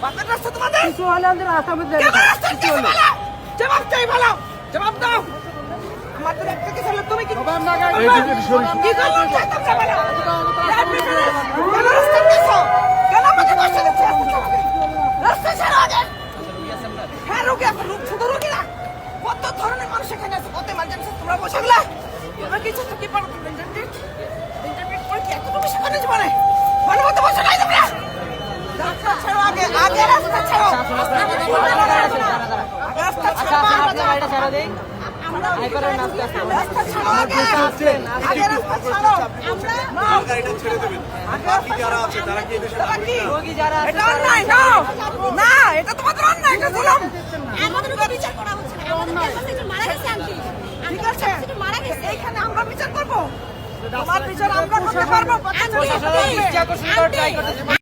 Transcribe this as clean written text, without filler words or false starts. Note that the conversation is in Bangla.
বাতের রাস্তা তোমাদের কিছু হলে আমাদের রাস্তা বদলে জবাব চাই ভালো জবাব দাও আমাদের একটা কিছু হলে তুমি কি কি করলো কেন রাস্তা দিছো কেন আমাকে কষ্ট দিচ্ছ রাস্তা ছাড়ো আগে হ্যাঁ রোগী এখন শুধু রোগী না কত ধরনের মানুষ এখানে আছে কত ইমার্জেন্সি তোমরা বসে গেলা তোমরা কিছু তো কি পারো ইন্টারনেট করে কি এতটুকু শেখানো জীবনে ভালো মতো বসে নাই তোমরা রাস্তা ছাড়ো আগে আগে রাস্তা ছাড়ো রাস্তা ছাড়ো গাড়িটা ছেড়ে দেই রাস্তা ছাড়ো আগে আগে রাস্তা ছাড়ো আমরা গাড়িটা ছেড়ে দেবেন বাকি যারা আছে তারা কি এদেশে রোগী যারা আছে এটা অন্যায় না না এটা তোমাদের অন্যায় এটা জুলুম আমাদের উপর বিচার করা হচ্ছে না আমাদের ক্যাপাসিটি মারা গেছে আন্টি ঠিক আছে মারা গেছে এইখানে আমরা বিচার করবো তোমার বিচার আমরা করতে পারবো প্রশাসন ইচ্ছা করছে ট্রাই করতেছে